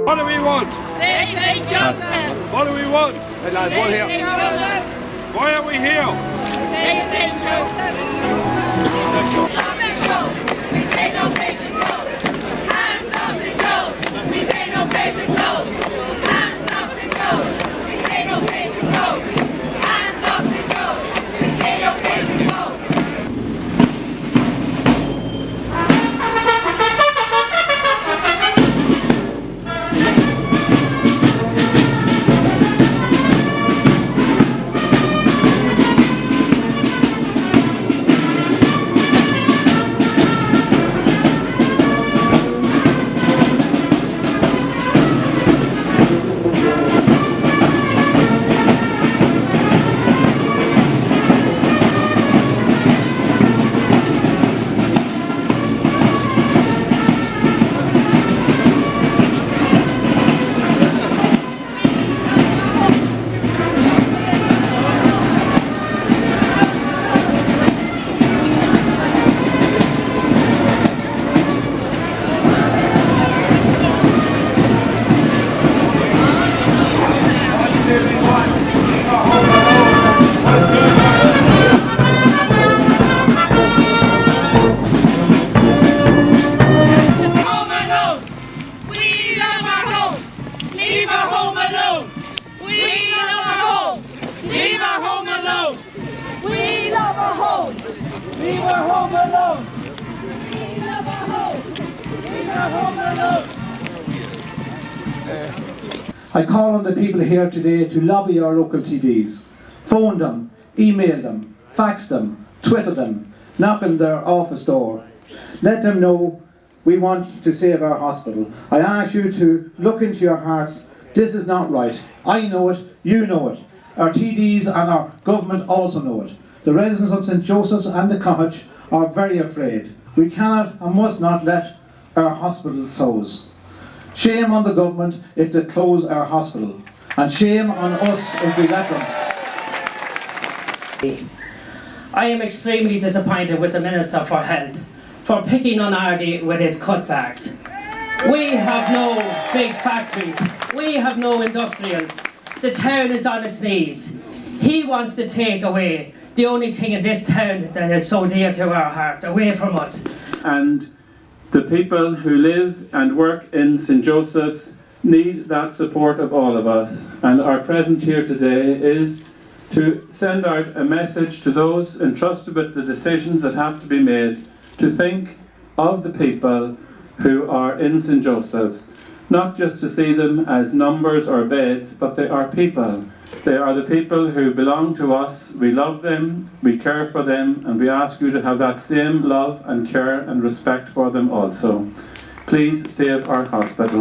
What do we want? Save St. Joseph! What do we want? Save St. Joseph! Why are we here? Save St. Joseph! Stop St. Joseph! We say no patient goes! Hands off St. Joseph! We say no patient goes! Hands off St. Joseph! We say no patient goes! Hands off St. Joseph! We say no patient goes! I call on the people here today to lobby our local TDs. Phone them, email them, fax them, Twitter them, knock on their office door. Let them know we want to save our hospital. I ask you to look into your hearts. This is not right. I know it, you know it. Our TDs and our government also know it. The residents of St. Joseph's and the cottage are very afraid. We cannot and must not let our hospital close. Shame on the government if they close our hospital, and shame on us if we let them. I am extremely disappointed with the Minister for Health for picking on Ardee with his cutbacks. We have no big factories, we have no industrials, the town is on its knees. He wants to take away the only thing in this town that is so dear to our hearts, away from us. And the people who live and work in St. Joseph's need that support of all of us. And our presence here today is to send out a message to those entrusted with the decisions that have to be made, to think of the people who are in St. Joseph's, not just to see them as numbers or beds, but they are people. They are the people who belong to us. We love them, we care for them, and we ask you to have that same love and care and respect for them also. Please save our hospital.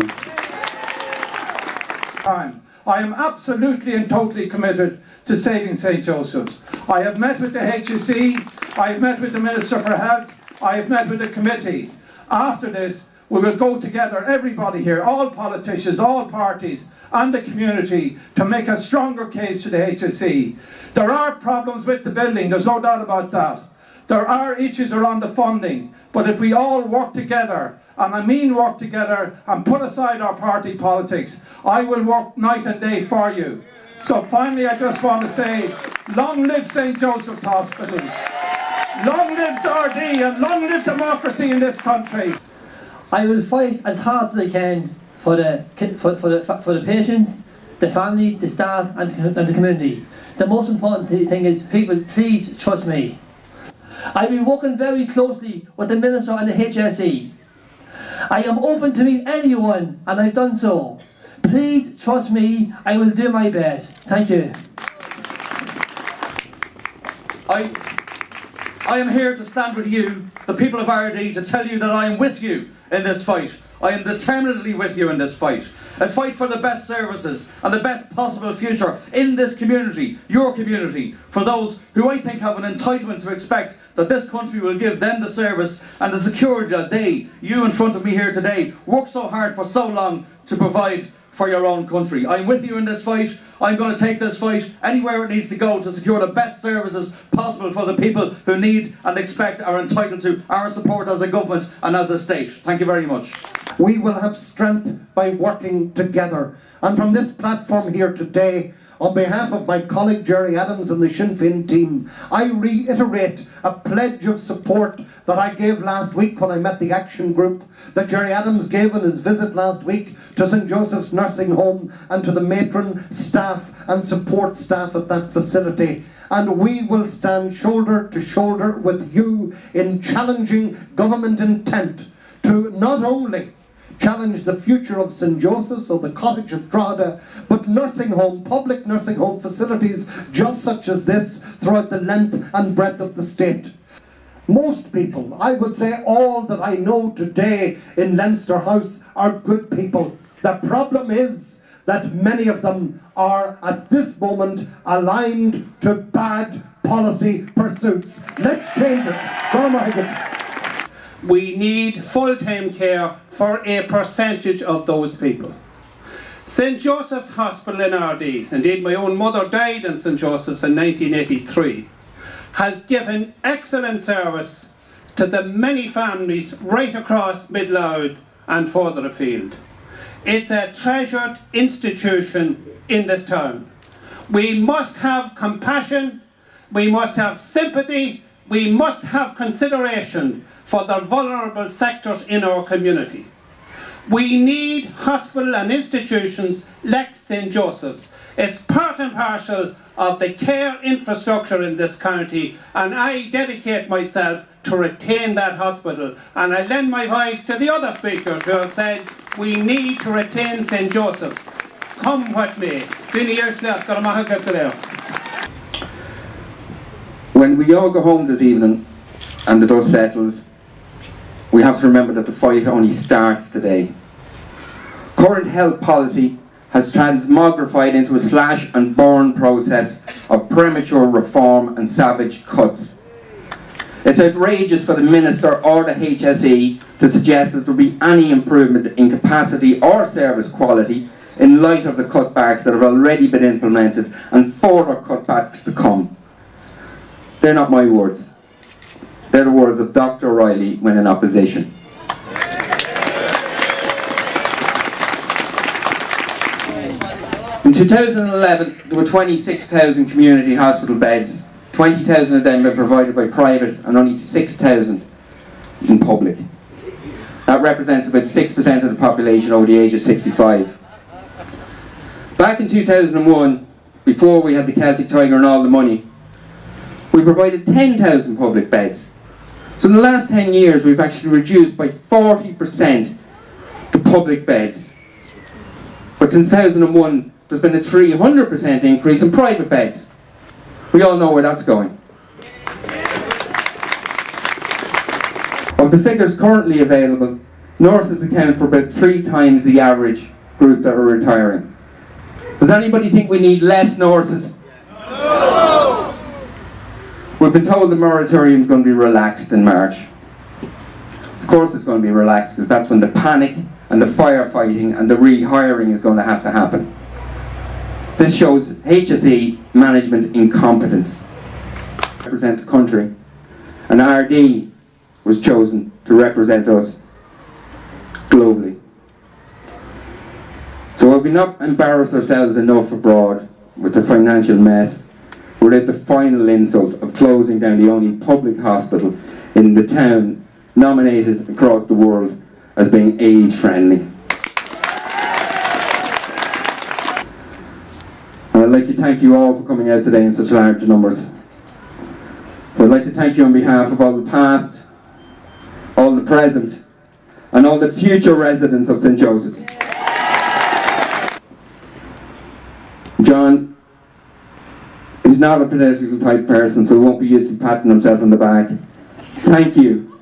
I am absolutely and totally committed to saving St. Joseph's. I have met with the HSE, I have met with the Minister for Health, I have met with the committee. After this, we will go together, everybody here, all politicians, all parties, and the community, to make a stronger case to the HSE. There are problems with the building, there's no doubt about that. There are issues around the funding, but if we all work together, and I mean work together, and put aside our party politics, I will work night and day for you. So finally, I just want to say, long live St. Joseph's Hospital, long live Ardee, and long live democracy in this country. I will fight as hard as I can for the patients, the family, the staff, and the community. The most important thing is, people, please trust me. I'll be working very closely with the Minister and the HSE. I am open to meet anyone, and I've done so. Please trust me, I will do my best. Thank you. I am here to stand with you, the people of Ardee, to tell you that I am with you in this fight. I am determinedly with you in this fight. A fight for the best services and the best possible future in this community, your community, for those who I think have an entitlement to expect that this country will give them the service and the security that they, you in front of me here today, worked so hard for so long to provide for your own country. I'm with you in this fight. I'm going to take this fight anywhere it needs to go to secure the best services possible for the people who need and expect, are entitled to our support as a government and as a state. Thank you very much. We will have strength by working together. And from this platform here today, on behalf of my colleague Gerry Adams and the Sinn Féin team, I reiterate a pledge of support that I gave last week when I met the action group, that Gerry Adams gave on his visit last week to St. Joseph's nursing home and to the matron, staff and support staff at that facility. And we will stand shoulder to shoulder with you in challenging government intent to not only challenge the future of St. Joseph's or the cottage at Drogheda, but nursing home, public nursing home facilities just such as this throughout the length and breadth of the state. Most people, I would say all that I know today in Leinster House, are good people. The problem is that many of them are at this moment aligned to bad policy pursuits. Let's change it. We need full-time care for a percentage of those people. St. Joseph's Hospital in Ardee, indeed my own mother died in St. Joseph's in 1983, has given excellent service to the many families right across Mid-Louth and further afield. It's a treasured institution in this town. We must have compassion, we must have sympathy, we must have consideration for the vulnerable sectors in our community. We need hospital and institutions like St. Joseph's. It's part and parcel of the care infrastructure in this county, and I dedicate myself to retain that hospital. And I lend my voice to the other speakers who have said we need to retain St. Joseph's. Come what may. When we all go home this evening and the dust settles, we have to remember that the fight only starts today. Current health policy has transmogrified into a slash and burn process of premature reform and savage cuts. It's outrageous for the Minister or the HSE to suggest that there will be any improvement in capacity or service quality in light of the cutbacks that have already been implemented and further cutbacks to come. They're not my words. They're the words of Dr. O'Reilly when in opposition. In 2011, there were 26,000 community hospital beds. 20,000 of them were provided by private and only 6,000 in public. That represents about 6% of the population over the age of 65. Back in 2001, before we had the Celtic Tiger and all the money, we provided 10,000 public beds. So in the last 10 years, we've actually reduced by 40% the public beds. But since 2001, there's been a 300% increase in private beds. We all know where that's going. Of the figures currently available, nurses account for about 3 times the average group that are retiring. Does anybody think we need less nurses? No! We've been told the moratorium is going to be relaxed in March. Of course it's going to be relaxed because that's when the panic and the firefighting and the rehiring is going to have to happen. This shows HSE management incompetence. Represent the country, and Ardee was chosen to represent us globally. So have we not embarrassed ourselves enough abroad with the financial mess without the final insult of closing down the only public hospital in the town nominated across the world as being age friendly? And I'd like to thank you all for coming out today in such large numbers. So I'd like to thank you on behalf of all the past, all the present, and all the future residents of St. Joseph's. John is not a political type person, so he won't be used to patting himself on the back. Thank you.